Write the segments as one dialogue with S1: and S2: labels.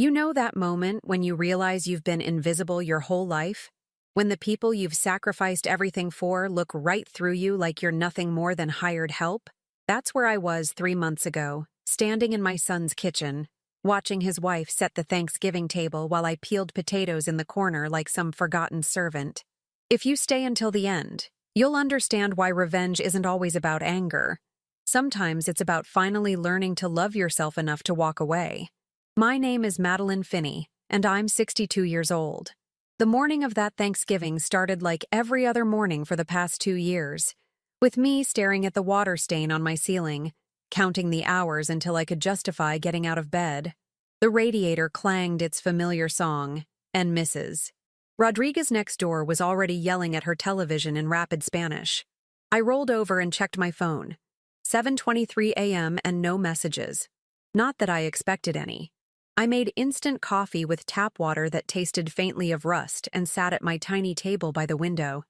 S1: You know that moment when you realize you've been invisible your whole life? When the people you've sacrificed everything for look right through you like you're nothing more than hired help? That's where I was 3 months ago, standing in my son's kitchen, watching his wife set the Thanksgiving table while I peeled potatoes in the corner like some forgotten servant. If you stay until the end, you'll understand why revenge isn't always about anger. Sometimes it's about finally learning to love yourself enough to walk away. My name is Madeline Finney, and I'm 62 years old. The morning of that Thanksgiving started like every other morning for the past 2 years, with me staring at the water stain on my ceiling, counting the hours until I could justify getting out of bed. The radiator clanged its familiar song, and Mrs. Rodriguez next door was already yelling at her television in rapid Spanish. I rolled over and checked my phone. 7:23 a.m. and no messages. Not that I expected any. I made instant coffee with tap water that tasted faintly of rust and sat at my tiny table by the window.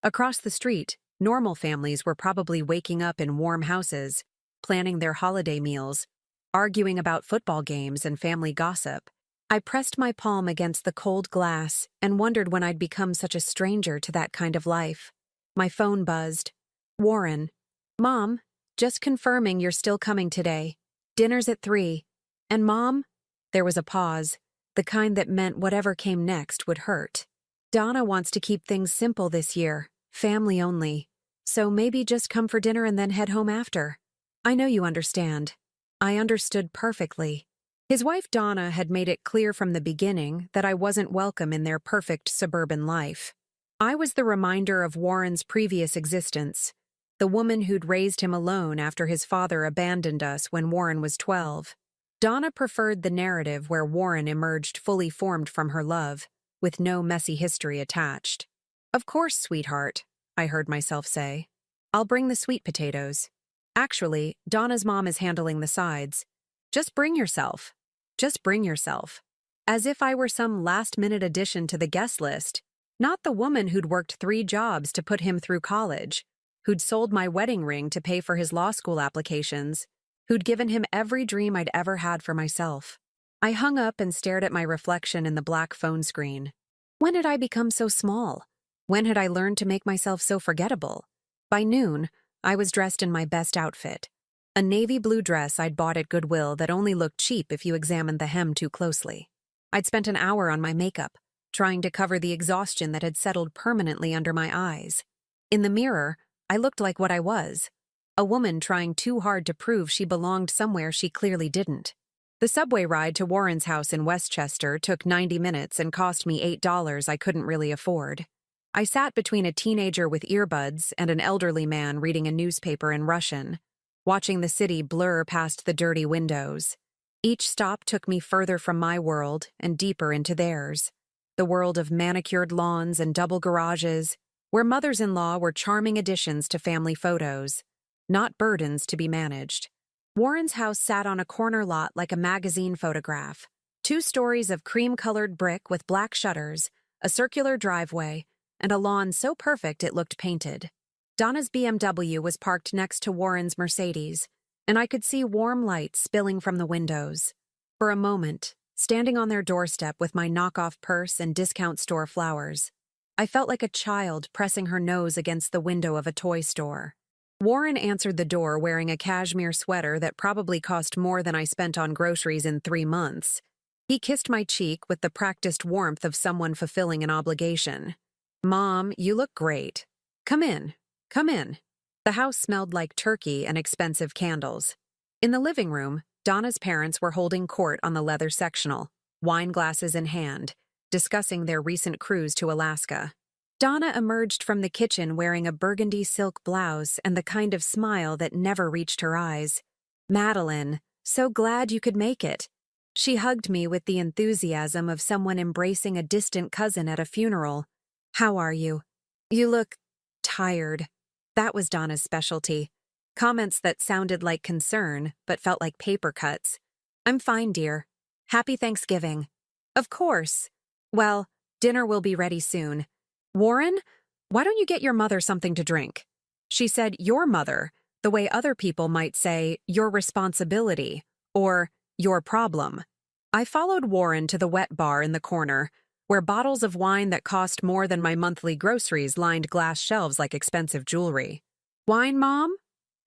S1: Across the street, normal families were probably waking up in warm houses, planning their holiday meals, arguing about football games and family gossip. I pressed my palm against the cold glass and wondered when I'd become such a stranger to that kind of life. My phone buzzed. Warren. Mom, just confirming you're still coming today. Dinner's at 3. And Mom? There was a pause, the kind that meant whatever came next would hurt. Donna wants to keep things simple this year, family only. So maybe just come for dinner and then head home after. I know you understand. I understood perfectly. His wife Donna had made it clear from the beginning that I wasn't welcome in their perfect suburban life. I was the reminder of Warren's previous existence, the woman who'd raised him alone after his father abandoned us when Warren was 12. Donna preferred the narrative where Warren emerged fully formed from her love, with no messy history attached. Of course, sweetheart, I heard myself say. I'll bring the sweet potatoes. Actually, Donna's mom is handling the sides. Just bring yourself. Just bring yourself. As if I were some last-minute addition to the guest list, not the woman who'd worked 3 jobs to put him through college, who'd sold my wedding ring to pay for his law school applications, who'd given him every dream I'd ever had for myself. I hung up and stared at my reflection in the black phone screen. When had I become so small? When had I learned to make myself so forgettable? By noon, I was dressed in my best outfit. A navy blue dress I'd bought at Goodwill that only looked cheap if you examined the hem too closely. I'd spent an hour on my makeup, trying to cover the exhaustion that had settled permanently under my eyes. In the mirror, I looked like what I was. A woman trying too hard to prove she belonged somewhere she clearly didn't. The subway ride to Warren's house in Westchester took 90 minutes and cost me $8 I couldn't really afford. I sat between a teenager with earbuds and an elderly man reading a newspaper in Russian, watching the city blur past the dirty windows. Each stop took me further from my world and deeper into theirs. The world of manicured lawns and double garages, where mothers-in-law were charming additions to family photos, not burdens to be managed. Warren's house sat on a corner lot like a magazine photograph. 2 stories of cream-colored brick with black shutters, a circular driveway, and a lawn so perfect it looked painted. Donna's BMW was parked next to Warren's Mercedes, and I could see warm light spilling from the windows. For a moment, standing on their doorstep with my knockoff purse and discount store flowers, I felt like a child pressing her nose against the window of a toy store. Warren answered the door wearing a cashmere sweater that probably cost more than I spent on groceries in 3 months. He kissed my cheek with the practiced warmth of someone fulfilling an obligation. Mom, you look great. Come in. Come in. The house smelled like turkey and expensive candles. In the living room, Donna's parents were holding court on the leather sectional, wine glasses in hand, discussing their recent cruise to Alaska. Donna emerged from the kitchen wearing a burgundy silk blouse and the kind of smile that never reached her eyes. Madeline, so glad you could make it. She hugged me with the enthusiasm of someone embracing a distant cousin at a funeral. How are you? You look tired. That was Donna's specialty. Comments that sounded like concern, but felt like paper cuts. I'm fine, dear. Happy Thanksgiving. Of course. Well, dinner will be ready soon. Warren, why don't you get your mother something to drink? She said your mother, the way other people might say your responsibility or your problem. I followed Warren to the wet bar in the corner, where bottles of wine that cost more than my monthly groceries lined glass shelves like expensive jewelry. Wine, Mom?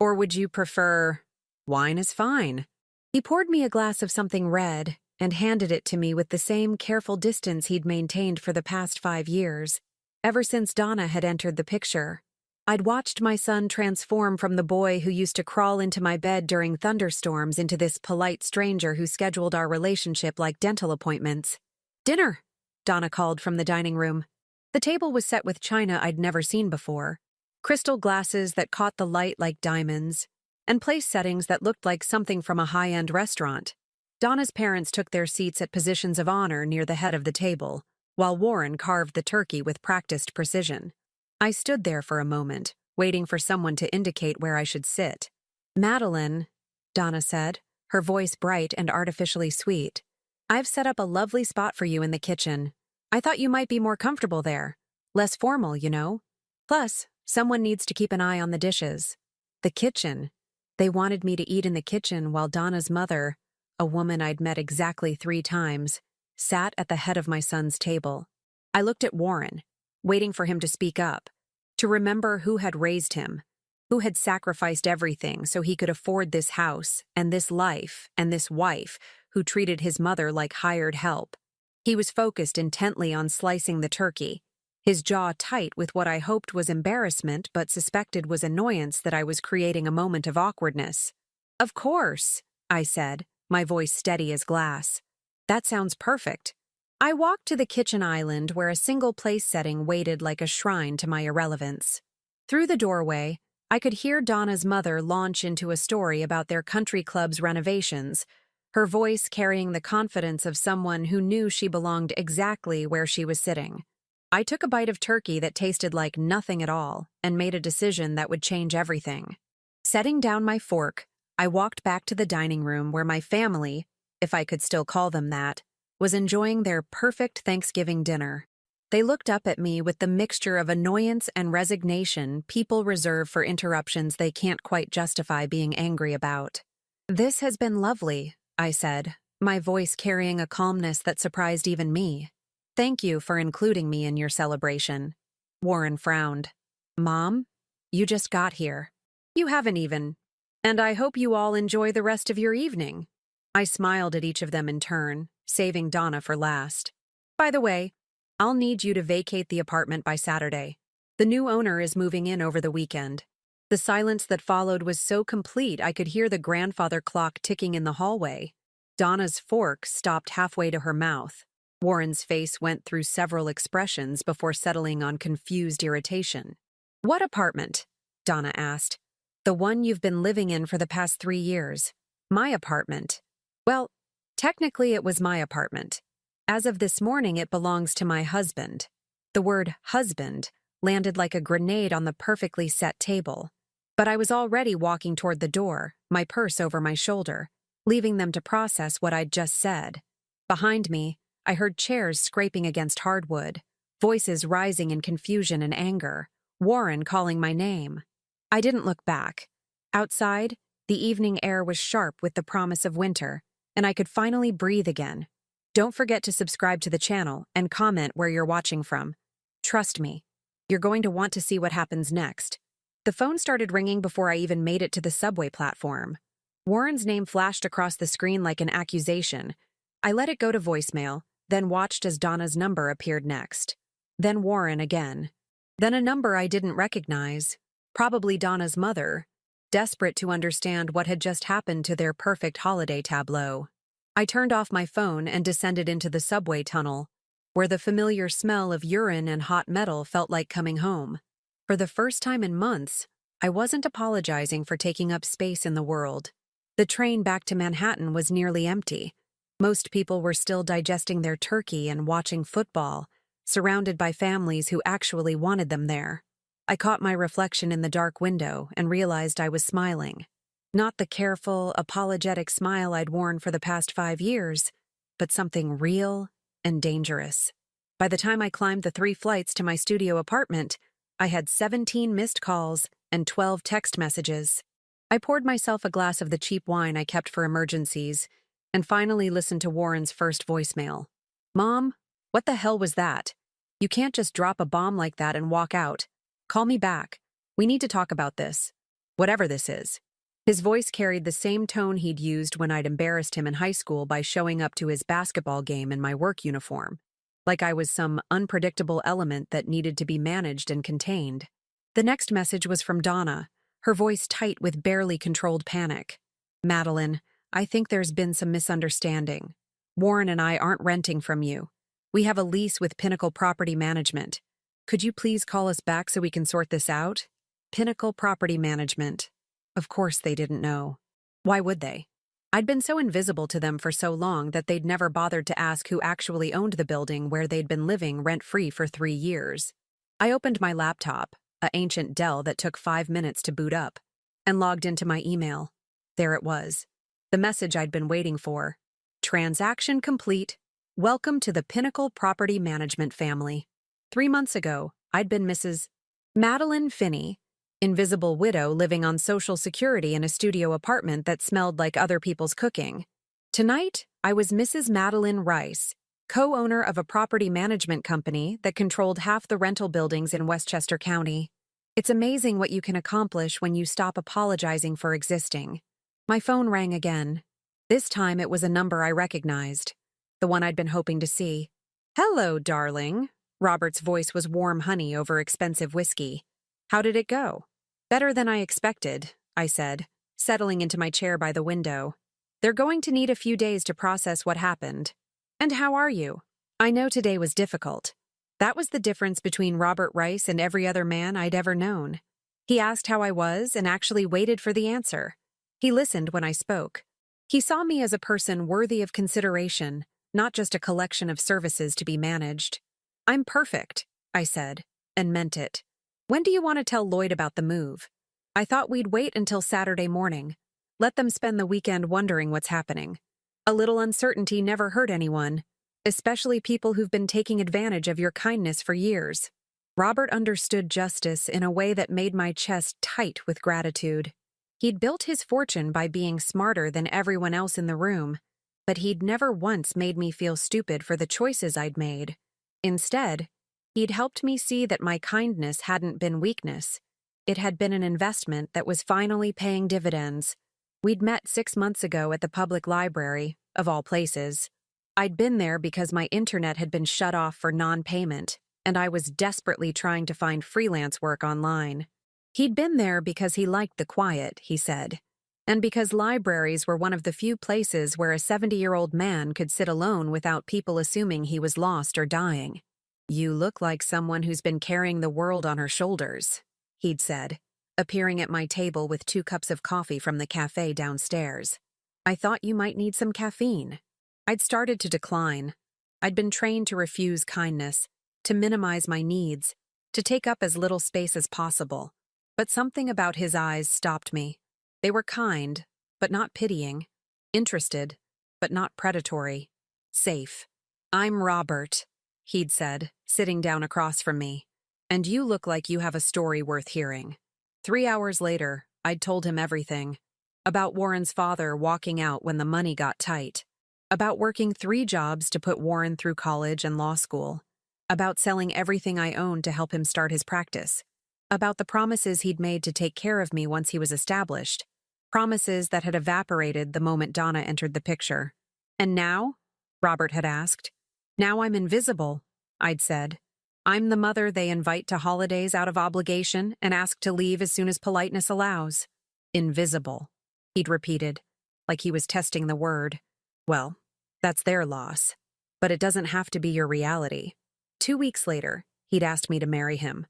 S1: Or would you prefer... Wine is fine. He poured me a glass of something red and handed it to me with the same careful distance he'd maintained for the past 5 years, ever since Donna had entered the picture. I'd watched my son transform from the boy who used to crawl into my bed during thunderstorms into this polite stranger who scheduled our relationship like dental appointments. "Dinner," Donna called from the dining room. The table was set with china I'd never seen before, crystal glasses that caught the light like diamonds, and place settings that looked like something from a high-end restaurant. Donna's parents took their seats at positions of honor near the head of the table, while Warren carved the turkey with practiced precision. I stood there for a moment, waiting for someone to indicate where I should sit. "Madeline," Donna said, her voice bright and artificially sweet, "I've set up a lovely spot for you in the kitchen. I thought you might be more comfortable there. Less formal, you know. Plus, someone needs to keep an eye on the dishes." The kitchen. They wanted me to eat in the kitchen while Donna's mother, a woman I'd met exactly 3 times, sat at the head of my son's table. I looked at Warren, waiting for him to speak up, to remember who had raised him, who had sacrificed everything so he could afford this house and this life and this wife who treated his mother like hired help. He was focused intently on slicing the turkey, his jaw tight with what I hoped was embarrassment but suspected was annoyance that I was creating a moment of awkwardness. "Of course," I said, my voice steady as glass. "That sounds perfect." I walked to the kitchen island where a single place setting waited like a shrine to my irrelevance. Through the doorway, I could hear Donna's mother launch into a story about their country club's renovations, her voice carrying the confidence of someone who knew she belonged exactly where she was sitting. I took a bite of turkey that tasted like nothing at all and made a decision that would change everything. Setting down my fork, I walked back to the dining room where my family, if I could still call them that, was enjoying their perfect Thanksgiving dinner. They looked up at me with the mixture of annoyance and resignation people reserve for interruptions they can't quite justify being angry about. "This has been lovely," I said, my voice carrying a calmness that surprised even me. "Thank you for including me in your celebration." Warren frowned. "Mom, you just got here. You haven't even. And I hope you all enjoy the rest of your evening." I smiled at each of them in turn, saving Donna for last. "By the way, I'll need you to vacate the apartment by Saturday. The new owner is moving in over the weekend." The silence that followed was so complete I could hear the grandfather clock ticking in the hallway. Donna's fork stopped halfway to her mouth. Warren's face went through several expressions before settling on confused irritation. "What apartment?" Donna asked. "The one you've been living in for the past 3 years. My apartment." "Well, technically it was my apartment. As of this morning, it belongs to my husband." The word husband landed like a grenade on the perfectly set table. But I was already walking toward the door, my purse over my shoulder, leaving them to process what I'd just said. Behind me, I heard chairs scraping against hardwood, voices rising in confusion and anger, Warren calling my name. I didn't look back. Outside, the evening air was sharp with the promise of winter, and I could finally breathe again. Don't forget to subscribe to the channel and comment where you're watching from. Trust me, you're going to want to see what happens next. The phone started ringing before I even made it to the subway platform. Warren's name flashed across the screen like an accusation. I let it go to voicemail, then watched as Donna's number appeared next. Then Warren again. Then a number I didn't recognize, probably Donna's mother, desperate to understand what had just happened to their perfect holiday tableau. I turned off my phone and descended into the subway tunnel, where the familiar smell of urine and hot metal felt like coming home. For the first time in months, I wasn't apologizing for taking up space in the world. The train back to Manhattan was nearly empty. Most people were still digesting their turkey and watching football, surrounded by families who actually wanted them there. I caught my reflection in the dark window and realized I was smiling. Not the careful, apologetic smile I'd worn for the past 5 years, but something real and dangerous. By the time I climbed the 3 flights to my studio apartment, I had 17 missed calls and 12 text messages. I poured myself a glass of the cheap wine I kept for emergencies, and finally listened to Warren's first voicemail. "Mom, what the hell was that? You can't just drop a bomb like that and walk out. Call me back. We need to talk about this. Whatever this is." His voice carried the same tone he'd used when I'd embarrassed him in high school by showing up to his basketball game in my work uniform, like I was some unpredictable element that needed to be managed and contained. The next message was from Donna, her voice tight with barely controlled panic. "Madeline, I think there's been some misunderstanding. Warren and I aren't renting from you. We have a lease with Pinnacle Property Management. Could you please call us back so we can sort this out?" Pinnacle Property Management. Of course they didn't know. Why would they? I'd been so invisible to them for so long that they'd never bothered to ask who actually owned the building where they'd been living rent-free for 3 years. I opened my laptop, an ancient Dell that took 5 minutes to boot up, and logged into my email. There it was. The message I'd been waiting for. "Transaction complete. Welcome to the Pinnacle Property Management family." 3 months ago, I'd been Mrs. Madeline Finney, invisible widow living on Social Security in a studio apartment that smelled like other people's cooking. Tonight, I was Mrs. Madeline Rice, co-owner of a property management company that controlled half the rental buildings in Westchester County. It's amazing what you can accomplish when you stop apologizing for existing. My phone rang again. This time it was a number I recognized, the one I'd been hoping to see. "Hello, darling." Robert's voice was warm honey over expensive whiskey. "How did it go?" "Better than I expected," I said, settling into my chair by the window. "They're going to need a few days to process what happened." "And how are you?" I know today was difficult. That was the difference between Robert Rice and every other man I'd ever known. He asked how I was and actually waited for the answer. He listened when I spoke. He saw me as a person worthy of consideration, not just a collection of services to be managed. "I'm perfect," I said, and meant it. "When do you want to tell Lloyd about the move?" I thought we'd wait until Saturday morning. Let them spend the weekend wondering what's happening. A little uncertainty never hurt anyone, especially people who've been taking advantage of your kindness for years. Robert understood justice in a way that made my chest tight with gratitude. He'd built his fortune by being smarter than everyone else in the room, but he'd never once made me feel stupid for the choices I'd made. Instead, he'd helped me see that my kindness hadn't been weakness. It had been an investment that was finally paying dividends. We'd met 6 months ago at the public library, of all places. I'd been there because my internet had been shut off for non-payment, and I was desperately trying to find freelance work online. He'd been there because he liked the quiet, he said, and because libraries were one of the few places where a 70-year-old man could sit alone without people assuming he was lost or dying. "You look like someone who's been carrying the world on her shoulders," he'd said, appearing at my table with 2 cups of coffee from the cafe downstairs. "I thought you might need some caffeine." I'd started to decline. I'd been trained to refuse kindness, to minimize my needs, to take up as little space as possible. But something about his eyes stopped me. They were kind, but not pitying. Interested, but not predatory. Safe. "I'm Robert," he'd said, sitting down across from me. "And you look like you have a story worth hearing." 3 hours later, I'd told him everything. About Warren's father walking out when the money got tight. About working 3 jobs to put Warren through college and law school. About selling everything I owned to help him start his practice. About the promises he'd made to take care of me once he was established. Promises that had evaporated the moment Donna entered the picture. "And now?" Robert had asked. "Now I'm invisible," I'd said. "I'm the mother they invite to holidays out of obligation and ask to leave as soon as politeness allows." "Invisible," he'd repeated, like he was testing the word. "Well, that's their loss. But it doesn't have to be your reality." 2 weeks later, he'd asked me to marry him.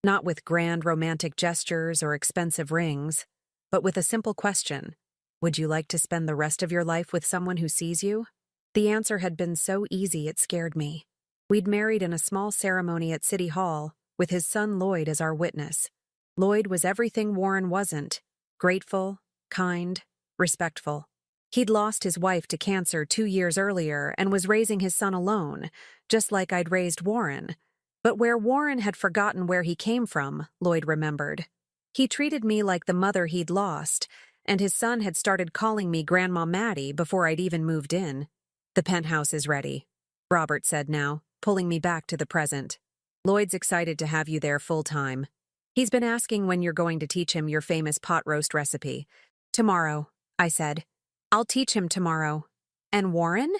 S1: Not with grand romantic gestures or expensive rings, but with a simple question. "Would you like to spend the rest of your life with someone who sees you?" The answer had been so easy it scared me. We'd married in a small ceremony at City Hall, with his son Lloyd as our witness. Lloyd was everything Warren wasn't: grateful, kind, respectful. He'd lost his wife to cancer 2 years earlier and was raising his son alone, just like I'd raised Warren. But where Warren had forgotten where he came from, Lloyd remembered. He treated me like the mother he'd lost, and his son had started calling me Grandma Maddie before I'd even moved in. "The penthouse is ready," Robert said now, pulling me back to the present. "Lloyd's excited to have you there full-time. He's been asking when you're going to teach him your famous pot roast recipe." "Tomorrow," I said. "I'll teach him tomorrow." "And Warren?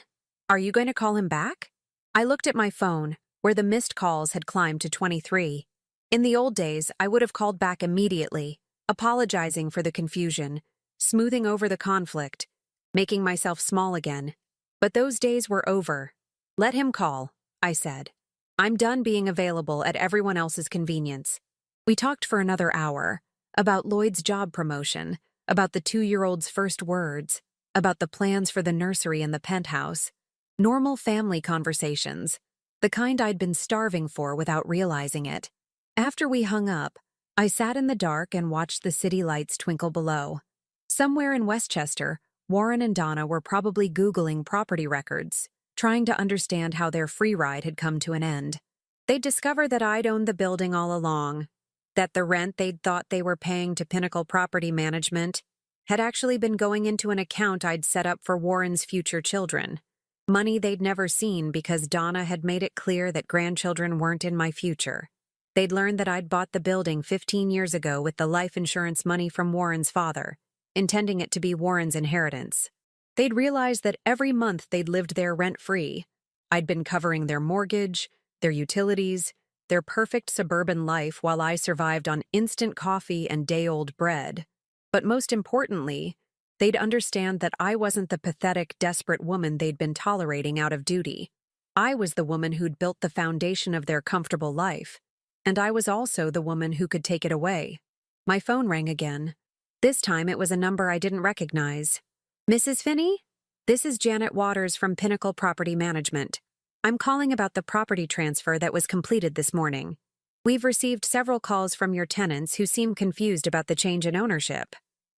S1: Are you going to call him back?" I looked at my phone, where the missed calls had climbed to 23. In the old days, I would have called back immediately, apologizing for the confusion, smoothing over the conflict, making myself small again. But those days were over. "Let him call," I said. "I'm done being available at everyone else's convenience." We talked for another hour, about Lloyd's job promotion, about the 2-year-old's first words, about the plans for the nursery and the penthouse. Normal family conversations, the kind I'd been starving for without realizing it. After we hung up, I sat in the dark and watched the city lights twinkle below. Somewhere in Westchester, Warren and Donna were probably Googling property records, trying to understand how their free ride had come to an end. They'd discovered that I'd owned the building all along, that the rent they'd thought they were paying to Pinnacle Property Management had actually been going into an account I'd set up for Warren's future children. Money they'd never seen because Donna had made it clear that grandchildren weren't in my future. They'd learned that I'd bought the building 15 years ago with the life insurance money from Warren's father, intending it to be Warren's inheritance. They'd realized that every month they'd lived there rent-free. I'd been covering their mortgage, their utilities, their perfect suburban life while I survived on instant coffee and day-old bread. But most importantly, they'd understand that I wasn't the pathetic, desperate woman they'd been tolerating out of duty. I was the woman who'd built the foundation of their comfortable life, and I was also the woman who could take it away. My phone rang again. This time it was a number I didn't recognize. "Mrs. Finney? This is Janet Waters from Pinnacle Property Management. I'm calling about the property transfer that was completed this morning. We've received several calls from your tenants who seem confused about the change in ownership."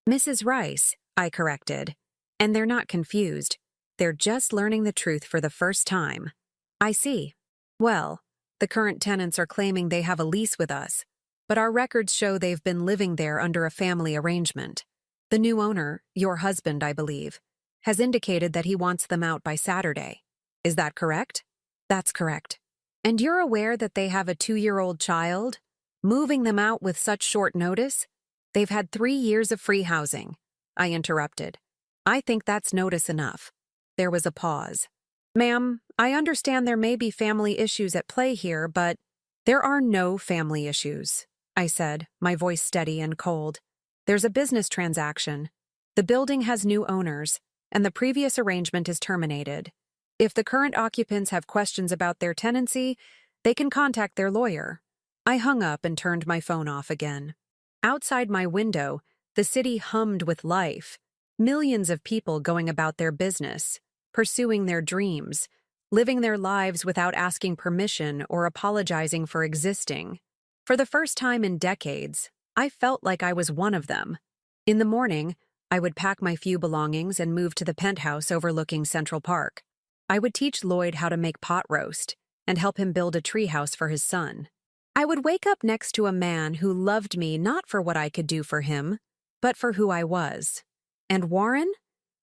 S1: "Mrs. Rice," I corrected. "And they're not confused. They're just learning the truth for the first time." "I see. Well, the current tenants are claiming they have a lease with us, but our records show they've been living there under a family arrangement. The new owner, your husband, I believe, has indicated that he wants them out by Saturday. Is that correct?" "That's correct." "And you're aware that they have a 2-year-old child? Moving them out with such short notice? They've had 3 years of free housing," I interrupted. "I think that's notice enough." There was a pause. "Ma'am, I understand there may be family issues at play here, but—" "There are no family issues," I said, my voice steady and cold. "There's a business transaction. The building has new owners, and the previous arrangement is terminated. If the current occupants have questions about their tenancy, they can contact their lawyer." I hung up and turned my phone off again. Outside my window, the city hummed with life. Millions of people going about their business, pursuing their dreams, living their lives without asking permission or apologizing for existing. For the first time in decades, I felt like I was one of them. In the morning, I would pack my few belongings and move to the penthouse overlooking Central Park. I would teach Lloyd how to make pot roast and help him build a treehouse for his son. I would wake up next to a man who loved me not for what I could do for him, but for who I was. And Warren?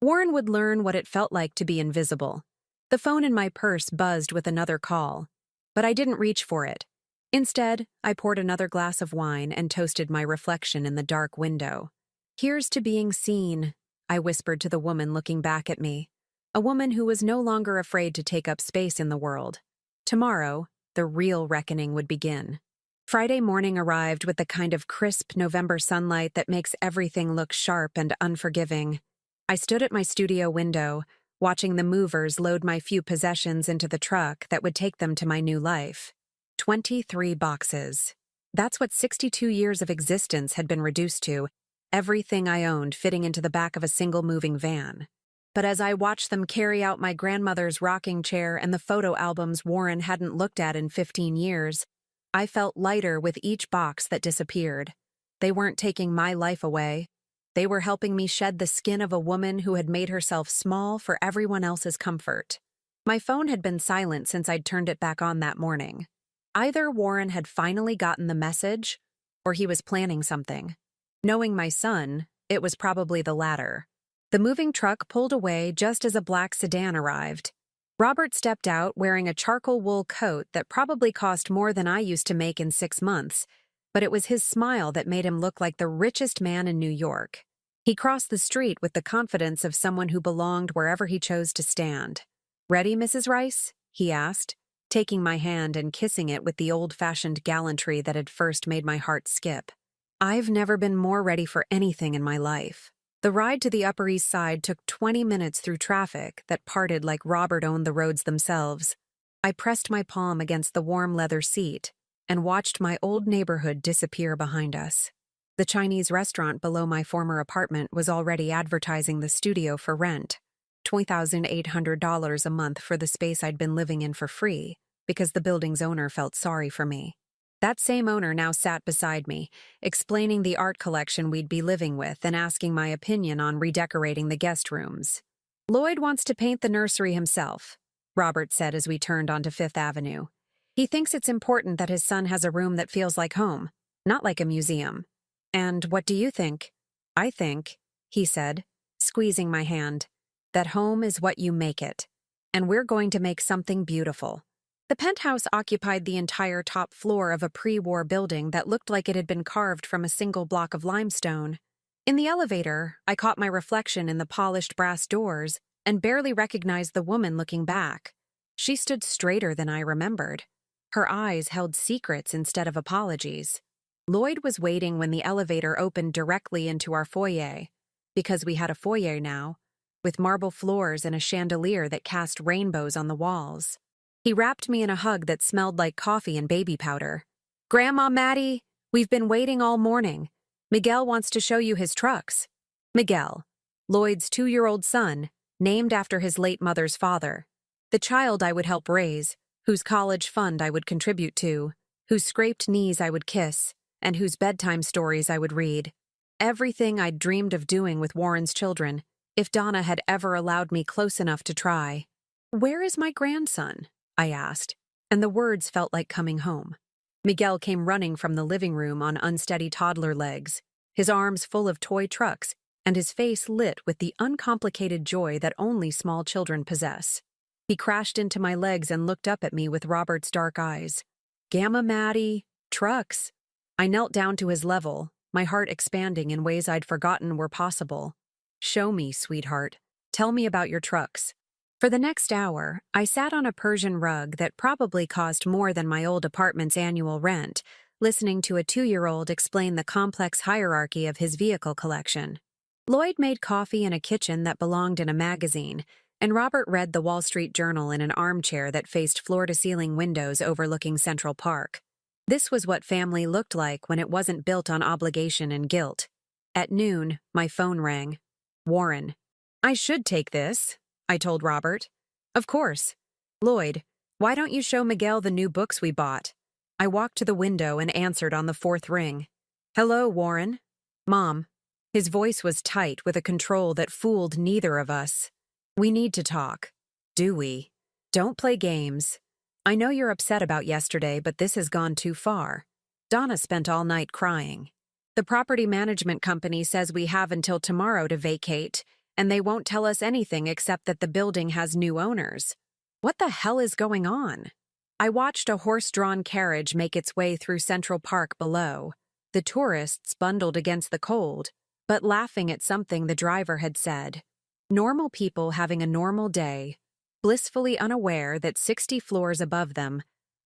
S1: Warren would learn what it felt like to be invisible. The phone in my purse buzzed with another call, but I didn't reach for it. Instead, I poured another glass of wine and toasted my reflection in the dark window. "Here's to being seen," I whispered to the woman looking back at me, a woman who was no longer afraid to take up space in the world. Tomorrow, the real reckoning would begin. Friday morning arrived with the kind of crisp November sunlight that makes everything look sharp and unforgiving. I stood at my studio window, watching the movers load my few possessions into the truck that would take them to my new life. 23 boxes. That's what 62 years of existence had been reduced to, everything I owned fitting into the back of a single moving van. But as I watched them carry out my grandmother's rocking chair and the photo albums Warren hadn't looked at in 15 years, I felt lighter with each box that disappeared. They weren't taking my life away. They were helping me shed the skin of a woman who had made herself small for everyone else's comfort. My phone had been silent since I'd turned it back on that morning. Either Warren had finally gotten the message, or he was planning something. Knowing my son, it was probably the latter. The moving truck pulled away just as a black sedan arrived. Robert stepped out wearing a charcoal wool coat that probably cost more than I used to make in 6 months, but it was his smile that made him look like the richest man in New York. He crossed the street with the confidence of someone who belonged wherever he chose to stand. "Ready, Mrs. Rice?" he asked, taking my hand and kissing it with the old-fashioned gallantry that had first made my heart skip. I've never been more ready for anything in my life. The ride to the Upper East Side took 20 minutes through traffic that parted like Robert owned the roads themselves. I pressed my palm against the warm leather seat and watched my old neighborhood disappear behind us. The Chinese restaurant below my former apartment was already advertising the studio for rent, $2,800 a month for the space I'd been living in for free, because the building's owner felt sorry for me. That same owner now sat beside me, explaining the art collection we'd be living with and asking my opinion on redecorating the guest rooms. "Lloyd wants to paint the nursery himself," Robert said as we turned onto Fifth Avenue. "He thinks it's important that his son has a room that feels like home, not like a museum." "And what do you think?" "I think," he said, squeezing my hand, "that home is what you make it. And we're going to make something beautiful." The penthouse occupied the entire top floor of a pre-war building that looked like it had been carved from a single block of limestone. In the elevator, I caught my reflection in the polished brass doors and barely recognized the woman looking back. She stood straighter than I remembered. Her eyes held secrets instead of apologies. Lloyd was waiting when the elevator opened directly into our foyer, because we had a foyer now, with marble floors and a chandelier that cast rainbows on the walls. He wrapped me in a hug that smelled like coffee and baby powder. "Grandma Maddie, we've been waiting all morning. Miguel wants to show you his trucks." Miguel, Lloyd's 2-year-old son, named after his late mother's father. The child I would help raise, whose college fund I would contribute to, whose scraped knees I would kiss, and whose bedtime stories I would read. Everything I'd dreamed of doing with Warren's children, if Donna had ever allowed me close enough to try. "Where is my grandson?" I asked, and the words felt like coming home. Miguel came running from the living room on unsteady toddler legs, his arms full of toy trucks, and his face lit with the uncomplicated joy that only small children possess. He crashed into my legs and looked up at me with Robert's dark eyes. "Gamma Maddie, trucks." I knelt down to his level, my heart expanding in ways I'd forgotten were possible. "Show me, sweetheart. Tell me about your trucks." For the next hour, I sat on a Persian rug that probably cost more than my old apartment's annual rent, listening to a 2-year-old explain the complex hierarchy of his vehicle collection. Lloyd made coffee in a kitchen that belonged in a magazine, and Robert read the Wall Street Journal in an armchair that faced floor-to-ceiling windows overlooking Central Park. This was what family looked like when it wasn't built on obligation and guilt. At noon, my phone rang. "Warren." "I should take this," I told Robert. "Of course." "Lloyd, why don't you show Miguel the new books we bought?" I walked to the window and answered on the 4th ring. "Hello, Warren." "Mom." His voice was tight with a control that fooled neither of us. "We need to talk." "Do we?" "Don't play games. I know you're upset about yesterday, but this has gone too far." Donna spent all night crying. "The property management company says we have until tomorrow to vacate, and they won't tell us anything except that the building has new owners. What the hell is going on?" I watched a horse-drawn carriage make its way through Central Park below, the tourists bundled against the cold, but laughing at something the driver had said. Normal people having a normal day, blissfully unaware that 60 floors above them,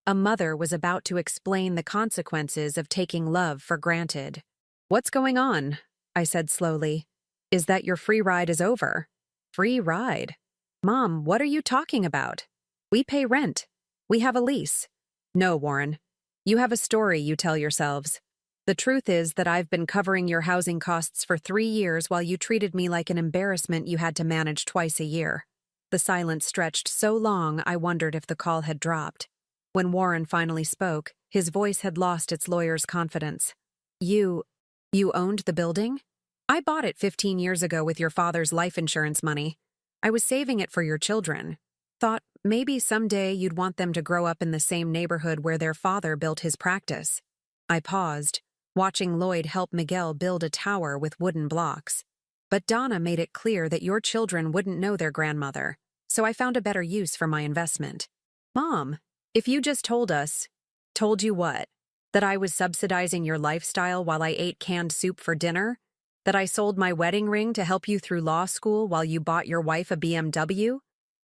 S1: a mother was about to explain the consequences of taking love for granted. "What's going on?" I said slowly. "Is that your free ride is over?" "Free ride?" "Mom, what are you talking about? We pay rent. We have a lease." "No, Warren. You have a story you tell yourselves. The truth is that I've been covering your housing costs for 3 years while you treated me like an embarrassment you had to manage twice a year." The silence stretched so long I wondered if the call had dropped. When Warren finally spoke, his voice had lost its lawyer's confidence. You owned the building?" "I bought it 15 years ago with your father's life insurance money. I was saving it for your children. Thought maybe someday you'd want them to grow up in the same neighborhood where their father built his practice." I paused, watching Lloyd help Miguel build a tower with wooden blocks. But Donna made it clear that your children wouldn't know their grandmother, so I found a better use for my investment. Mom, if you just told us, told you what? That I was subsidizing your lifestyle while I ate canned soup for dinner? That I sold my wedding ring to help you through law school while you bought your wife a BMW?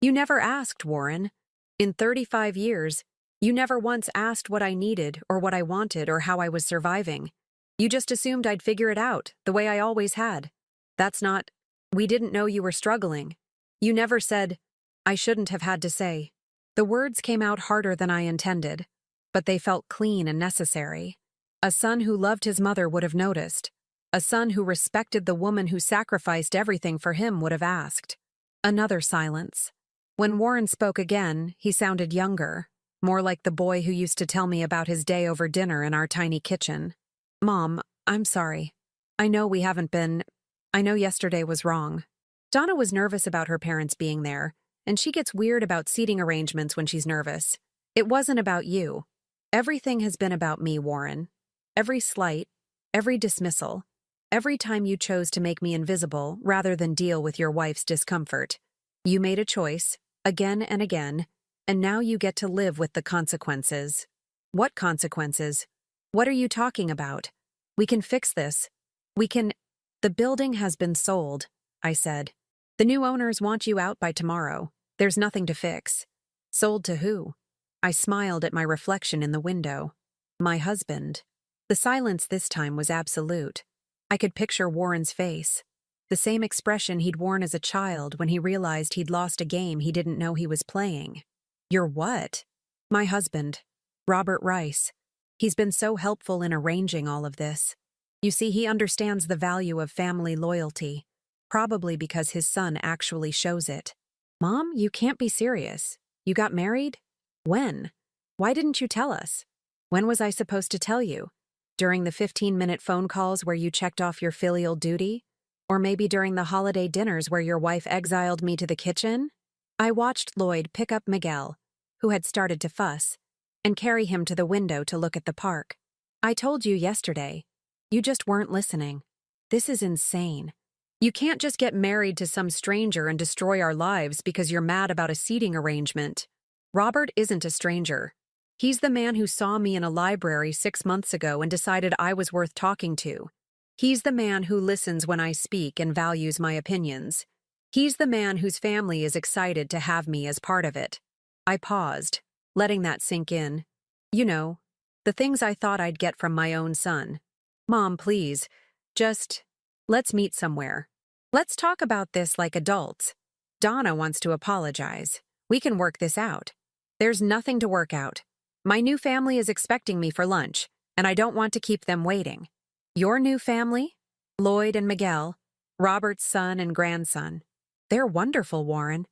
S1: You never asked, Warren. In 35 years, you never once asked what I needed or what I wanted or how I was surviving. You just assumed I'd figure it out, the way I always had. That's not, we didn't know you were struggling. You never said, I shouldn't have had to say. The words came out harder than I intended, but they felt clean and necessary. A son who loved his mother would have noticed. A son who respected the woman who sacrificed everything for him would have asked. Another silence. When Warren spoke again, he sounded younger, more like the boy who used to tell me about his day over dinner in our tiny kitchen. Mom, I'm sorry. I know yesterday was wrong. Donna was nervous about her parents being there, and she gets weird about seating arrangements when she's nervous. It wasn't about you. Everything has been about me, Warren. Every slight, every dismissal, every time you chose to make me invisible rather than deal with your wife's discomfort. You made a choice, again and again, and now you get to live with the consequences. What consequences? What are you talking about? We can fix this. The building has been sold, I said. The new owners want you out by tomorrow. There's nothing to fix. Sold to who? I smiled at my reflection in the window. My husband. The silence this time was absolute. I could picture Warren's face. The same expression he'd worn as a child when he realized he'd lost a game he didn't know he was playing. You're what? My husband, Robert Rice. He's been so helpful in arranging all of this. You see, he understands the value of family loyalty, probably because his son actually shows it. Mom, you can't be serious. You got married? When? Why didn't you tell us? When was I supposed to tell you? During the 15-minute phone calls where you checked off your filial duty? Or maybe during the holiday dinners where your wife exiled me to the kitchen? I watched Lloyd pick up Miguel, who had started to fuss, and carry him to the window to look at the park. I told you yesterday. You just weren't listening. This is insane. You can't just get married to some stranger and destroy our lives because you're mad about a seating arrangement. Robert isn't a stranger. He's the man who saw me in a library 6 months ago and decided I was worth talking to. He's the man who listens when I speak and values my opinions. He's the man whose family is excited to have me as part of it. I paused, letting that sink in. You know, the things I thought I'd get from my own son. Mom, please, let's meet somewhere. Let's talk about this like adults. Donna wants to apologize. We can work this out. There's nothing to work out. My new family is expecting me for lunch, and I don't want to keep them waiting. Your new family? Lloyd and Miguel, Robert's son and grandson. They're wonderful, Warren.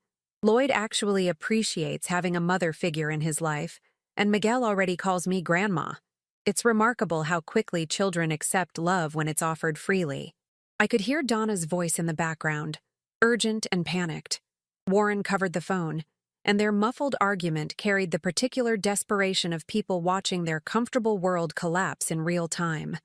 S1: Lloyd actually appreciates having a mother figure in his life, and Miguel already calls me grandma. It's remarkable how quickly children accept love when it's offered freely. I could hear Donna's voice in the background, urgent and panicked. Warren covered the phone, and their muffled argument carried the particular desperation of people watching their comfortable world collapse in real time.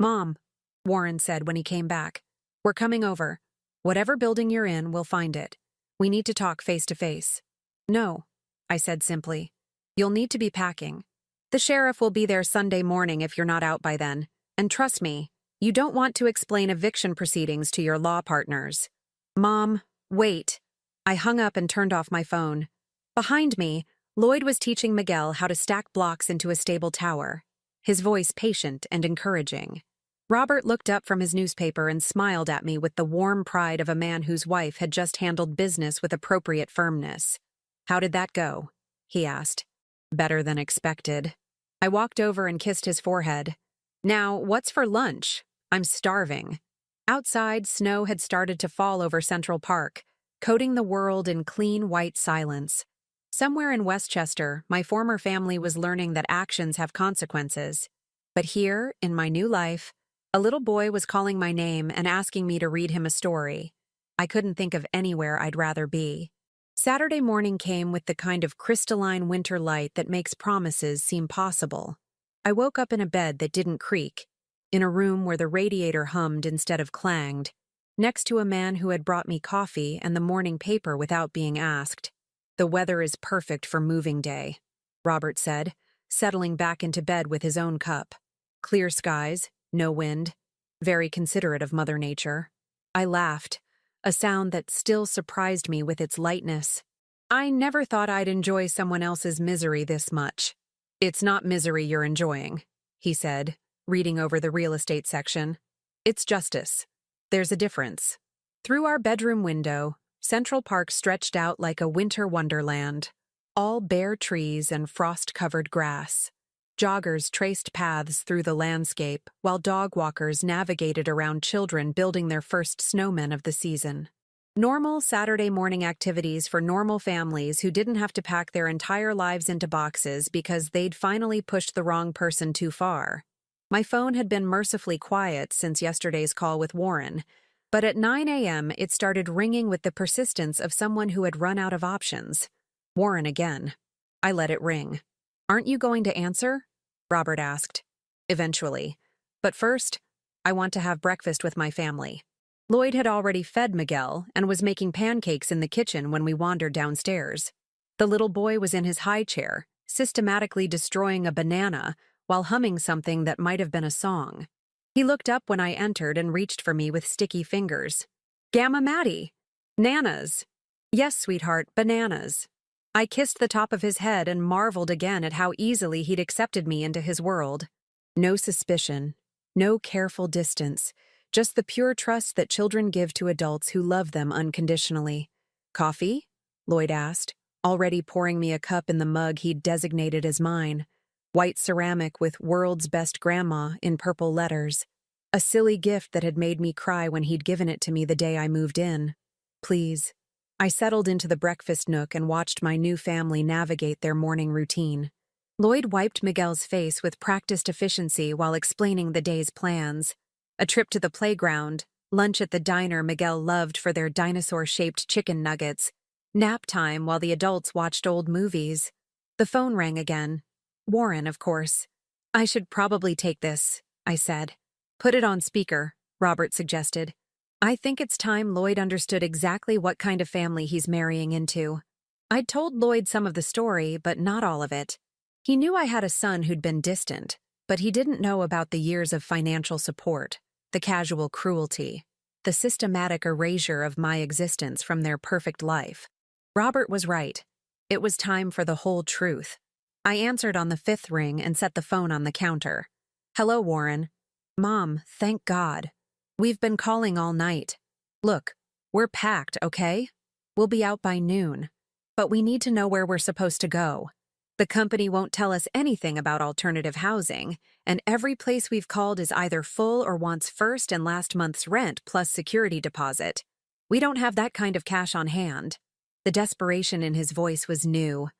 S1: Mom, Warren said when he came back, we're coming over. Whatever building you're in, we'll find it. We need to talk face to face. No, I said simply. You'll need to be packing. The sheriff will be there Sunday morning if you're not out by then. And trust me, you don't want to explain eviction proceedings to your law partners. Mom, wait. I hung up and turned off my phone. Behind me, Lloyd was teaching Miguel how to stack blocks into a stable tower, his voice patient and encouraging. Robert looked up from his newspaper and smiled at me with the warm pride of a man whose wife had just handled business with appropriate firmness. How did that go? He asked. Better than expected. I walked over and kissed his forehead. Now, what's for lunch? I'm starving. Outside, snow had started to fall over Central Park, coating the world in clean white silence. Somewhere in Westchester, my former family was learning that actions have consequences. But here, in my new life, a little boy was calling my name and asking me to read him a story. I couldn't think of anywhere I'd rather be. Saturday morning came with the kind of crystalline winter light that makes promises seem possible. I woke up in a bed that didn't creak, in a room where the radiator hummed instead of clanged, next to a man who had brought me coffee and the morning paper without being asked. "The weather is perfect for moving day," Robert said, settling back into bed with his own cup. "Clear skies, no wind. Very considerate of Mother Nature." I laughed, a sound that still surprised me with its lightness. I never thought I'd enjoy someone else's misery this much. "It's not misery you're enjoying," he said, reading over the real estate section. "It's justice. There's a difference." Through our bedroom window, Central Park stretched out like a winter wonderland, all bare trees and frost-covered grass. Joggers traced paths through the landscape, while dog walkers navigated around children building their first snowmen of the season. Normal Saturday morning activities for normal families who didn't have to pack their entire lives into boxes because they'd finally pushed the wrong person too far. My phone had been mercifully quiet since yesterday's call with Warren, but at 9 a.m. it started ringing with the persistence of someone who had run out of options. Warren again. I let it ring. "Aren't you going to answer?" Robert asked. "Eventually. But first, I want to have breakfast with my family." Lloyd had already fed Miguel and was making pancakes in the kitchen when we wandered downstairs. The little boy was in his high chair, systematically destroying a banana while humming something that might have been a song. He looked up when I entered and reached for me with sticky fingers. "Gamma Maddie! Nanas!" "Yes, sweetheart, bananas." I kissed the top of his head and marveled again at how easily he'd accepted me into his world. No suspicion, no careful distance, just the pure trust that children give to adults who love them unconditionally. "Coffee?" Lloyd asked, already pouring me a cup in the mug he'd designated as mine. White ceramic with "World's Best Grandma" in purple letters. A silly gift that had made me cry when he'd given it to me the day I moved in. "Please." I settled into the breakfast nook and watched my new family navigate their morning routine. Lloyd wiped Miguel's face with practiced efficiency while explaining the day's plans. A trip to the playground, lunch at the diner Miguel loved for their dinosaur-shaped chicken nuggets, nap time while the adults watched old movies. The phone rang again. Warren, of course. "I should probably take this," I said. "Put it on speaker," Robert suggested. I think it's time Lloyd understood exactly what kind of family he's marrying into. I'd told Lloyd some of the story, but not all of it. He knew I had a son who'd been distant, but he didn't know about the years of financial support, the casual cruelty, the systematic erasure of my existence from their perfect life. Robert was right. It was time for the whole truth. I answered on the 5th ring and set the phone on the counter. "Hello, Warren." "Mom, thank God. We've been calling all night. Look, we're packed, okay? We'll be out by noon. But we need to know where we're supposed to go. The company won't tell us anything about alternative housing, and every place we've called is either full or wants first and last month's rent plus security deposit. We don't have that kind of cash on hand." The desperation in his voice was new.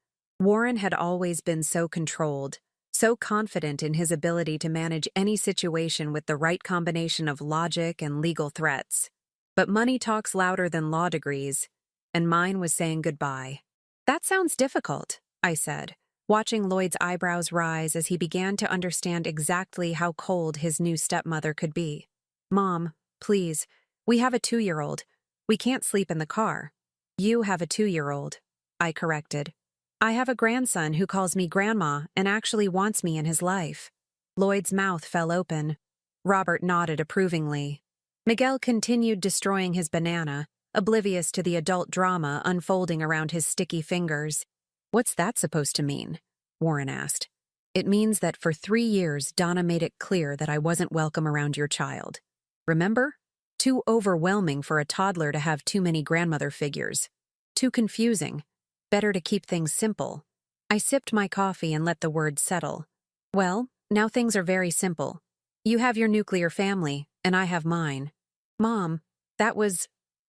S1: Warren had always been so controlled, so confident in his ability to manage any situation with the right combination of logic and legal threats. But money talks louder than law degrees, and mine was saying goodbye. "That sounds difficult," I said, watching Lloyd's eyebrows rise as he began to understand exactly how cold his new stepmother could be. "Mom, please, we have a 2-year-old. We can't sleep in the car." "You have a 2-year-old," I corrected. "I have a grandson who calls me Grandma and actually wants me in his life." Lloyd's mouth fell open. Robert nodded approvingly. Miguel continued destroying his banana, oblivious to the adult drama unfolding around his sticky fingers. "What's that supposed to mean?" Warren asked. "It means that for 3 years Donna made it clear that I wasn't welcome around your child. Remember? Too overwhelming for a toddler to have too many grandmother figures. Too confusing. Better to keep things simple." I sipped my coffee and let the words settle. "Well, now things are very simple. You have your nuclear family, and I have mine." "Mom,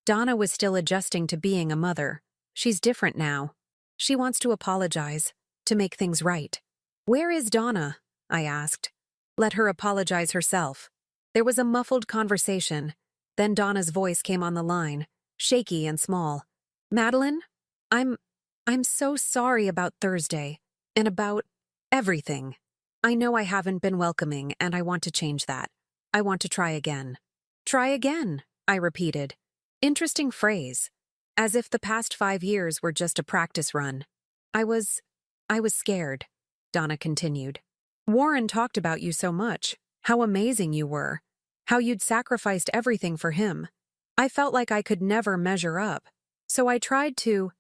S1: Donna was still adjusting to being a mother. She's different now. She wants to apologize, to make things right." "Where is Donna?" I asked. "Let her apologize herself." There was a muffled conversation. Then Donna's voice came on the line, shaky and small. "Madeline, I'm so sorry about Thursday, and about everything. I know I haven't been welcoming, and I want to change that. I want to try again. Try again, I repeated. Interesting phrase. As if the past 5 years were just a practice run. I was scared, Donna continued. Warren talked about you so much, how amazing you were, how you'd sacrificed everything for him. I felt like I could never measure up, so I tried to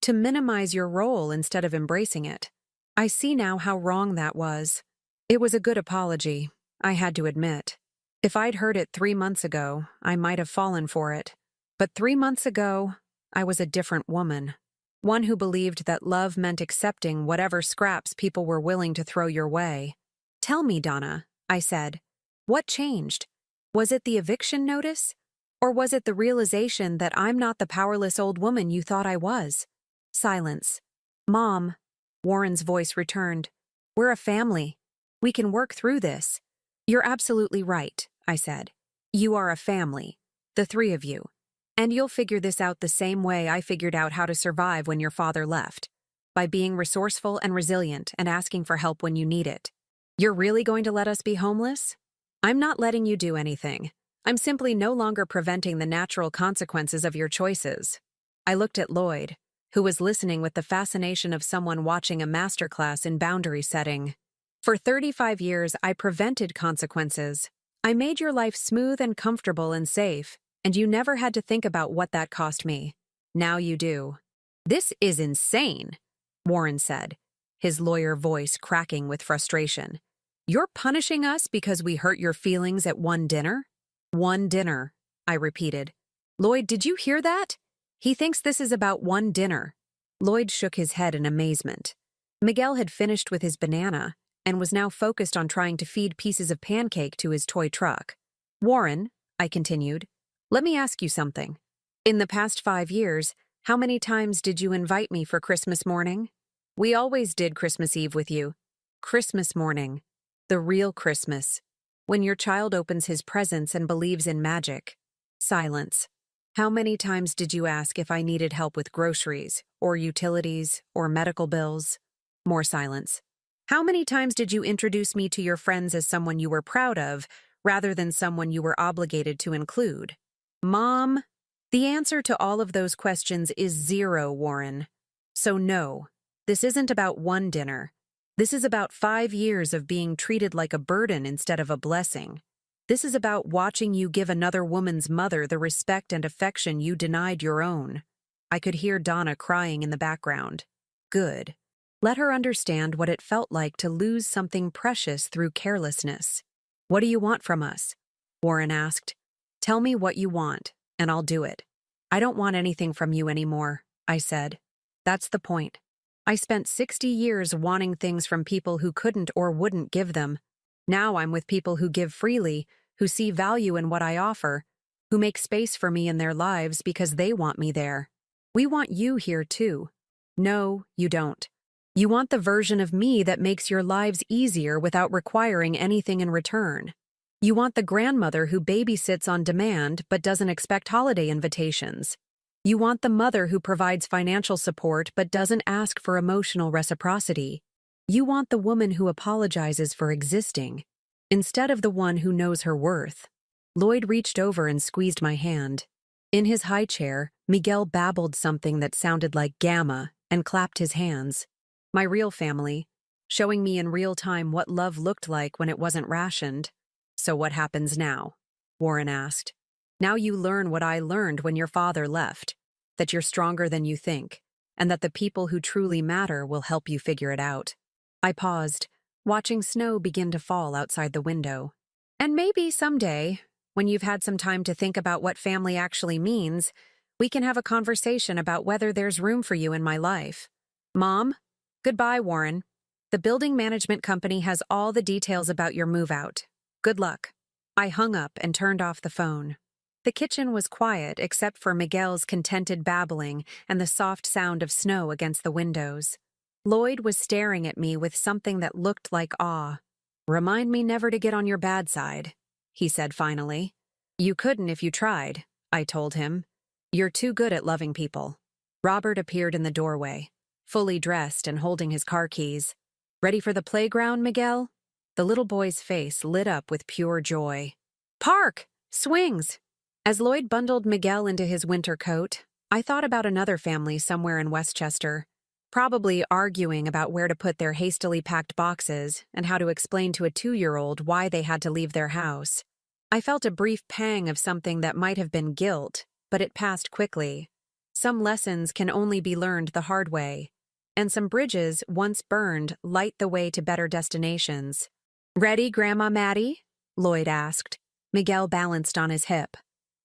S1: minimize your role instead of embracing it. I see now how wrong that was. It was a good apology, I had to admit. If I'd heard it 3 months ago, I might have fallen for it. But 3 months ago, I was a different woman. One who believed that love meant accepting whatever scraps people were willing to throw your way. Tell me, Donna, I said. What changed? Was it the eviction notice? Or was it the realization that I'm not the powerless old woman you thought I was? Silence. Mom, Warren's voice returned. We're a family. We can work through this. You're absolutely right, I said. You are a family. The three of you. And you'll figure this out the same way I figured out how to survive when your father left. By being resourceful and resilient and asking for help when you need it. You're really going to let us be homeless? I'm not letting you do anything. I'm simply no longer preventing the natural consequences of your choices. I looked at Lloyd, who was listening with the fascination of someone watching a masterclass in boundary setting. For 35 years, I prevented consequences. I made your life smooth and comfortable and safe, and you never had to think about what that cost me. Now you do. This is insane, Warren said, his lawyer voice cracking with frustration. You're punishing us because we hurt your feelings at one dinner? One dinner, I repeated. Lloyd, did you hear that? He thinks this is about one dinner. Lloyd shook his head in amazement. Miguel had finished with his banana and was now focused on trying to feed pieces of pancake to his toy truck. Warren, I continued, let me ask you something. In the past 5 years, how many times did you invite me for Christmas morning? We always did Christmas Eve with you. Christmas morning. The real Christmas. When your child opens his presents and believes in magic. Silence. How many times did you ask if I needed help with groceries, or utilities, or medical bills? More silence. How many times did you introduce me to your friends as someone you were proud of, rather than someone you were obligated to include? Mom, the answer to all of those questions is 0, Warren. So no, this isn't about one dinner. This is about 5 years of being treated like a burden instead of a blessing. This is about watching you give another woman's mother the respect and affection you denied your own. I could hear Donna crying in the background. Good. Let her understand what it felt like to lose something precious through carelessness. What do you want from us? Warren asked. Tell me what you want, and I'll do it. I don't want anything from you anymore, I said. That's the point. I spent 60 years wanting things from people who couldn't or wouldn't give them. Now I'm with people who give freely, who see value in what I offer, who make space for me in their lives because they want me there. We want you here too. No, you don't. You want the version of me that makes your lives easier without requiring anything in return. You want the grandmother who babysits on demand but doesn't expect holiday invitations. You want the mother who provides financial support but doesn't ask for emotional reciprocity. You want the woman who apologizes for existing, instead of the one who knows her worth. Lloyd reached over and squeezed my hand. In his high chair, Miguel babbled something that sounded like gamma and clapped his hands. My real family, showing me in real time what love looked like when it wasn't rationed. So what happens now? Warren asked. Now you learn what I learned when your father left, that you're stronger than you think, and that the people who truly matter will help you figure it out. I paused, watching snow begin to fall outside the window. And maybe someday, when you've had some time to think about what family actually means, we can have a conversation about whether there's room for you in my life. Mom? Goodbye, Warren. The building management company has all the details about your move out. Good luck. I hung up and turned off the phone. The kitchen was quiet except for Miguel's contented babbling and the soft sound of snow against the windows. Lloyd was staring at me with something that looked like awe. Remind me never to get on your bad side, he said finally. You couldn't if you tried, I told him. You're too good at loving people. Robert appeared in the doorway, fully dressed and holding his car keys. Ready for the playground, Miguel? The little boy's face lit up with pure joy. Park! Swings! As Lloyd bundled Miguel into his winter coat, I thought about another family somewhere in Westchester, probably arguing about where to put their hastily packed boxes and how to explain to a 2-year-old why they had to leave their house. I felt a brief pang of something that might have been guilt, but it passed quickly. Some lessons can only be learned the hard way, and some bridges, once burned, light the way to better destinations. "Ready, Grandma Maddie?" Lloyd asked. Miguel balanced on his hip.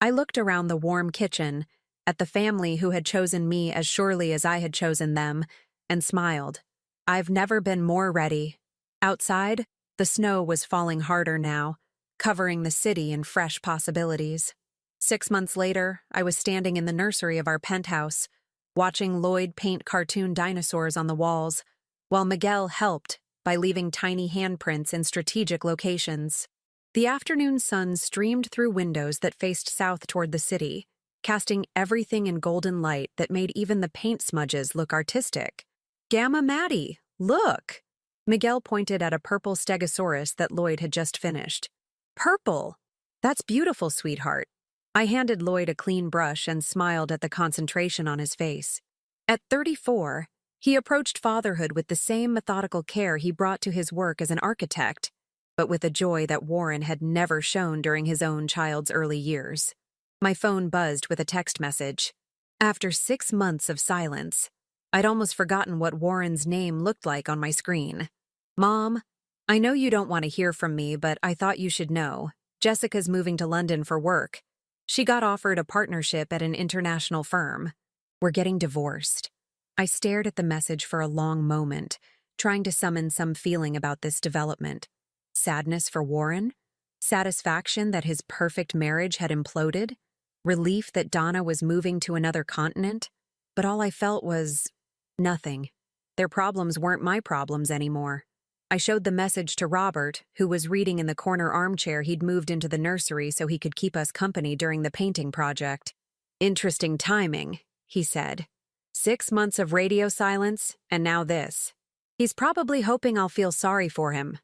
S1: I looked around the warm kitchen, at the family who had chosen me as surely as I had chosen them, and smiled. I've never been more ready. Outside, the snow was falling harder now, covering the city in fresh possibilities. 6 months later, I was standing in the nursery of our penthouse, watching Lloyd paint cartoon dinosaurs on the walls, while Miguel helped by leaving tiny handprints in strategic locations. The afternoon sun streamed through windows that faced south toward the city, casting everything in golden light that made even the paint smudges look artistic. "Gamma Maddie, look!" Miguel pointed at a purple stegosaurus that Lloyd had just finished. "Purple! That's beautiful, sweetheart." I handed Lloyd a clean brush and smiled at the concentration on his face. At 34, he approached fatherhood with the same methodical care he brought to his work as an architect, but with a joy that Warren had never shown during his own child's early years. My phone buzzed with a text message. After 6 months of silence, I'd almost forgotten what Warren's name looked like on my screen. "Mom, I know you don't want to hear from me, but I thought you should know. Jessica's moving to London for work. She got offered a partnership at an international firm. We're getting divorced." I stared at the message for a long moment, trying to summon some feeling about this development. Sadness for Warren? Satisfaction that his perfect marriage had imploded? Relief that Donna was moving to another continent? But all I felt was nothing. Their problems weren't my problems anymore. I showed the message to Robert, who was reading in the corner armchair he'd moved into the nursery so he could keep us company during the painting project. "Interesting timing," he said. 6 months of radio silence, and now this. He's probably hoping I'll feel sorry for him.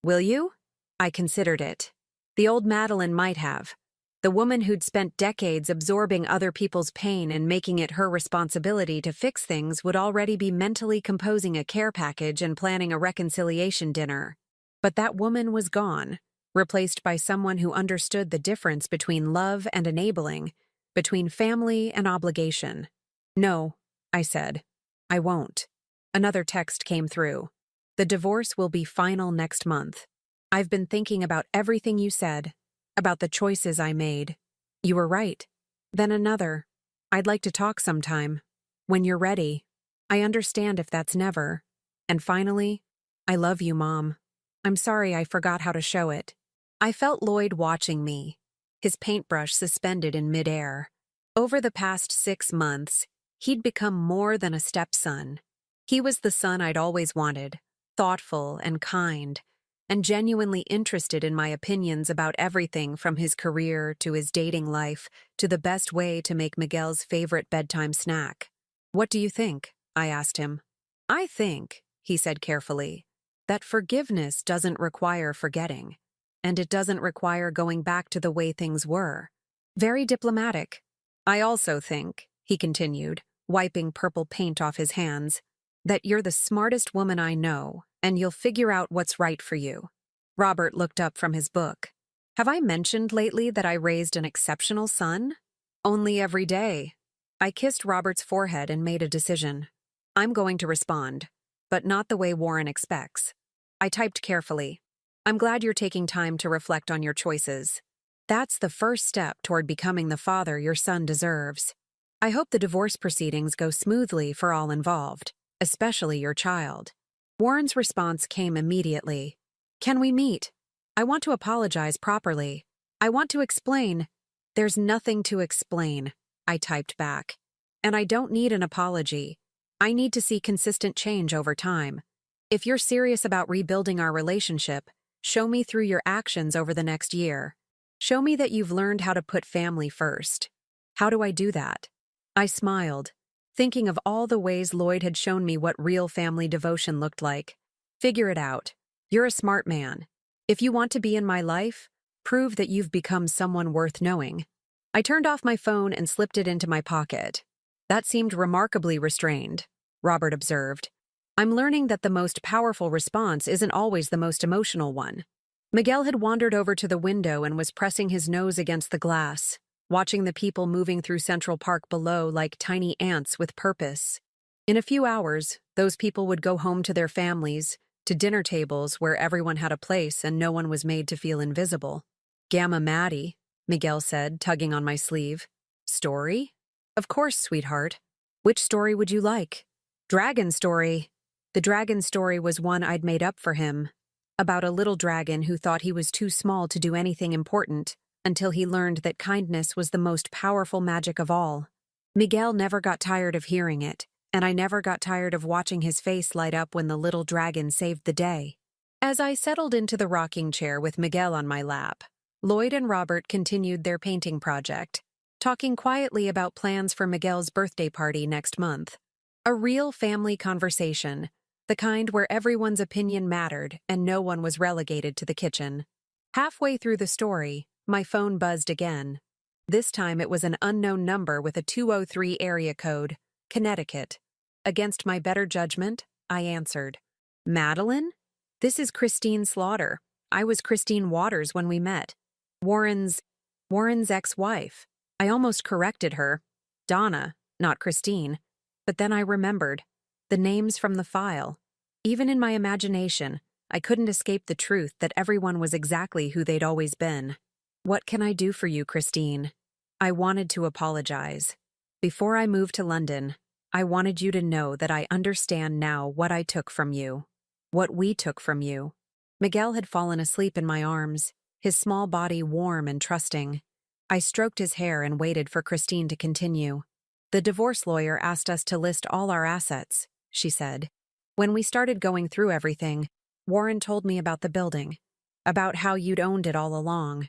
S1: Will you? I considered it. The old Madeline might have. The woman who'd spent decades absorbing other people's pain and making it her responsibility to fix things would already be mentally composing a care package and planning a reconciliation dinner. But that woman was gone, replaced by someone who understood the difference between love and enabling, between family and obligation. "No," I said. "I won't." Another text came through. "The divorce will be final next month. I've been thinking about everything you said, about the choices I made. You were right." Then another. "I'd like to talk sometime. When you're ready. I understand if that's never." And finally, "I love you, Mom. I'm sorry I forgot how to show it." I felt Lloyd watching me, his paintbrush suspended in midair. Over the past 6 months, he'd become more than a stepson. He was the son I'd always wanted, thoughtful and kind, and genuinely interested in my opinions about everything from his career to his dating life to the best way to make Miguel's favorite bedtime snack. "What do you think?" I asked him. "I think," he said carefully, "that forgiveness doesn't require forgetting, and it doesn't require going back to the way things were." Very diplomatic. "I also think," he continued, wiping purple paint off his hands, "that you're the smartest woman I know, and you'll figure out what's right for you." Robert looked up from his book. "Have I mentioned lately that I raised an exceptional son?" "Only every day." I kissed Robert's forehead and made a decision. I'm going to respond, but not the way Warren expects. I typed carefully. "I'm glad you're taking time to reflect on your choices. That's the first step toward becoming the father your son deserves. I hope the divorce proceedings go smoothly for all involved, especially your child." Warren's response came immediately. "Can we meet? I want to apologize properly. I want to explain." "There's nothing to explain," I typed back. "And I don't need an apology. I need to see consistent change over time. If you're serious about rebuilding our relationship, show me through your actions over the next year. Show me that you've learned how to put family first." "How do I do that?" I smiled, thinking of all the ways Lloyd had shown me what real family devotion looked like. "Figure it out. You're a smart man. If you want to be in my life, Prove that you've become someone worth knowing. I turned off my phone and slipped it into my pocket. That seemed remarkably restrained, Robert observed. I'm learning that the most powerful response isn't always the most emotional one. Miguel had wandered over to the window and was pressing his nose against the glass, watching the people moving through Central Park below like tiny ants with purpose. In a few hours, those people would go home to their families, to dinner tables where everyone had a place and no one was made to feel invisible. Gamma Maddie, Miguel said, tugging on my sleeve. Story? Of course, sweetheart. Which story would you like? Dragon story. The dragon story was one I'd made up for him, about a little dragon who thought he was too small to do anything important until he learned that kindness was the most powerful magic of all. Miguel never got tired of hearing it, and I never got tired of watching his face light up when the little dragon saved the day. As I settled into the rocking chair with Miguel on my lap, Lloyd and Robert continued their painting project, talking quietly about plans for Miguel's birthday party next month. A real family conversation, the kind where everyone's opinion mattered and no one was relegated to the kitchen. Halfway through the story, my phone buzzed again. This time it was an unknown number with a 203 area code, Connecticut. Against my better judgment, I answered. Madeline? This is Christine Slaughter. I was Christine Waters when we met. Warren's ex-wife. I almost corrected her. Donna, not Christine. But then I remembered. The names from the file. Even in my imagination, I couldn't escape the truth that everyone was exactly who they'd always been. What can I do for you, Christine? I wanted to apologize. Before I moved to London, I wanted you to know that I understand now what I took from you. What we took from you. Miguel had fallen asleep in my arms, his small body warm and trusting. I stroked his hair and waited for Christine to continue. The divorce lawyer asked us to list all our assets, she said. When we started going through everything, Warren told me about the building, about how you'd owned it all along,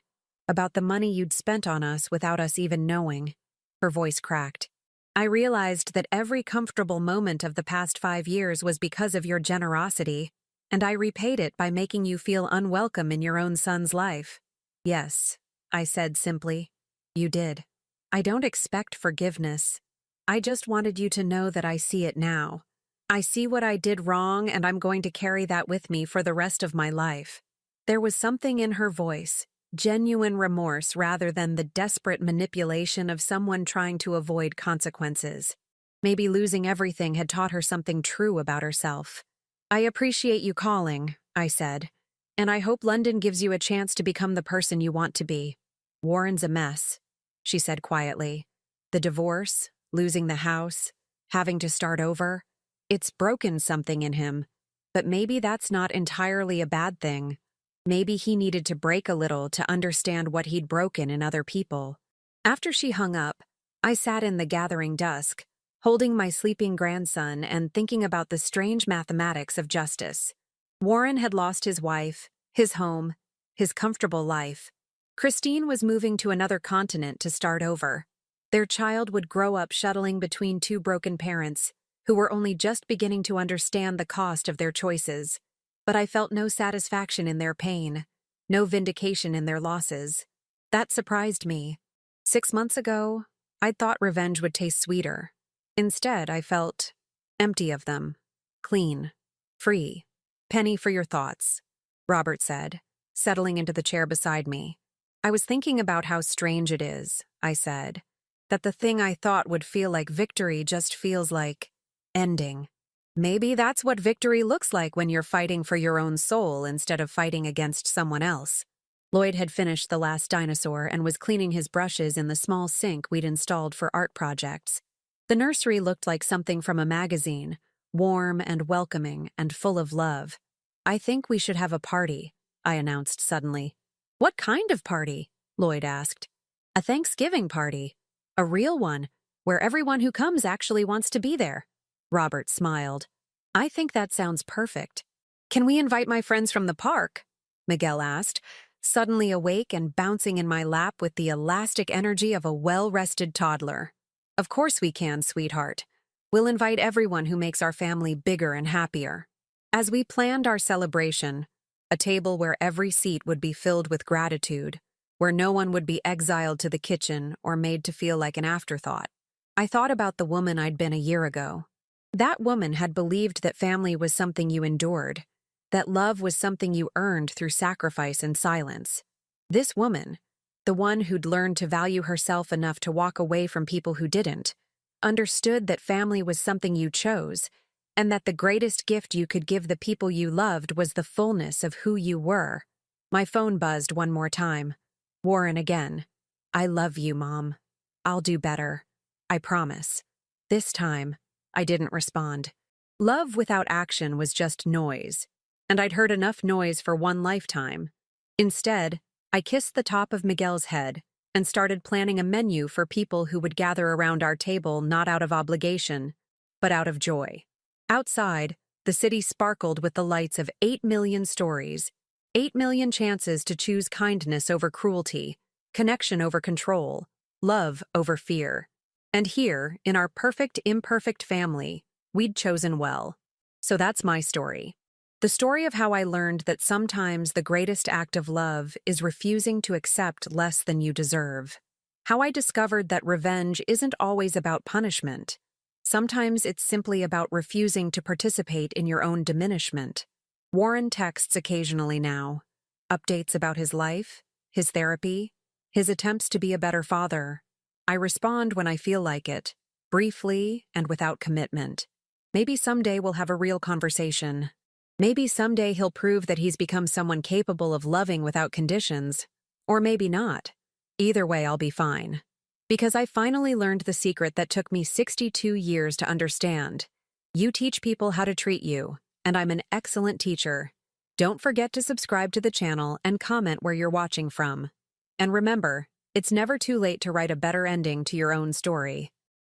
S1: about the money you'd spent on us without us even knowing. Her voice cracked. I realized that every comfortable moment of the past 5 years was because of your generosity, and I repaid it by making you feel unwelcome in your own son's life. Yes, I said simply. You did. I don't expect forgiveness. I just wanted you to know that I see it now. I see what I did wrong, and I'm going to carry that with me for the rest of my life. There was something in her voice, genuine remorse rather than the desperate manipulation of someone trying to avoid consequences. Maybe losing everything had taught her something true about herself. I appreciate you calling, I said, and I hope London gives you a chance to become the person you want to be. Warren's a mess, she said quietly. The divorce, losing the house, having to start over. It's broken something in him, but maybe that's not entirely a bad thing. Maybe he needed to break a little to understand what he'd broken in other people. After she hung up, I sat in the gathering dusk, holding my sleeping grandson and thinking about the strange mathematics of justice. Warren had lost his wife, his home, his comfortable life. Christine was moving to another continent to start over. Their child would grow up shuttling between two broken parents, who were only just beginning to understand the cost of their choices. But I felt no satisfaction in their pain, no vindication in their losses. That surprised me. 6 months ago, I'd thought revenge would taste sweeter. Instead, I felt empty of them, clean, free. Penny for your thoughts, Robert said, settling into the chair beside me. I was thinking about how strange it is, I said, that the thing I thought would feel like victory just feels like ending. Maybe that's what victory looks like when you're fighting for your own soul instead of fighting against someone else. Lloyd had finished The Last Dinosaur and was cleaning his brushes in the small sink we'd installed for art projects. The nursery looked like something from a magazine, warm and welcoming and full of love. I think we should have a party, I announced suddenly. What kind of party? Lloyd asked. A Thanksgiving party. A real one, where everyone who comes actually wants to be there. Robert smiled. I think that sounds perfect. Can we invite my friends from the park? Miguel asked, suddenly awake and bouncing in my lap with the elastic energy of a well-rested toddler. Of course we can, sweetheart. We'll invite everyone who makes our family bigger and happier. As we planned our celebration, A table where every seat would be filled with gratitude, where no one would be exiled to the kitchen or made to feel like an afterthought. I thought about the woman I'd been a year ago. That woman had believed that family was something you endured, that love was something you earned through sacrifice and silence. This woman, the one who'd learned to value herself enough to walk away from people who didn't, understood that family was something you chose, and that the greatest gift you could give the people you loved was the fullness of who you were. My phone buzzed one more time. Warren again. I love you, Mom. I'll do better. I promise. This time, I didn't respond. Love without action was just noise, and I'd heard enough noise for one lifetime. Instead, I kissed the top of Miguel's head and started planning a menu for people who would gather around our table not out of obligation, but out of joy. Outside, the city sparkled with the lights of 8 million stories, 8 million chances to choose kindness over cruelty, connection over control, love over fear. And here, in our perfect, imperfect family, we'd chosen well. So that's my story. The story of how I learned that sometimes the greatest act of love is refusing to accept less than you deserve. How I discovered that revenge isn't always about punishment. Sometimes it's simply about refusing to participate in your own diminishment. Warren texts occasionally now. Updates about his life, his therapy, his attempts to be a better father. I respond when I feel like it, briefly and without commitment. Maybe someday we'll have a real conversation. Maybe someday he'll prove that he's become someone capable of loving without conditions. Or maybe not. Either way, I'll be fine. Because I finally learned the secret that took me 62 years to understand. You teach people how to treat you, and I'm an excellent teacher. Don't forget to subscribe to the channel and comment where you're watching from. And remember, it's never too late to write a better ending to your own story.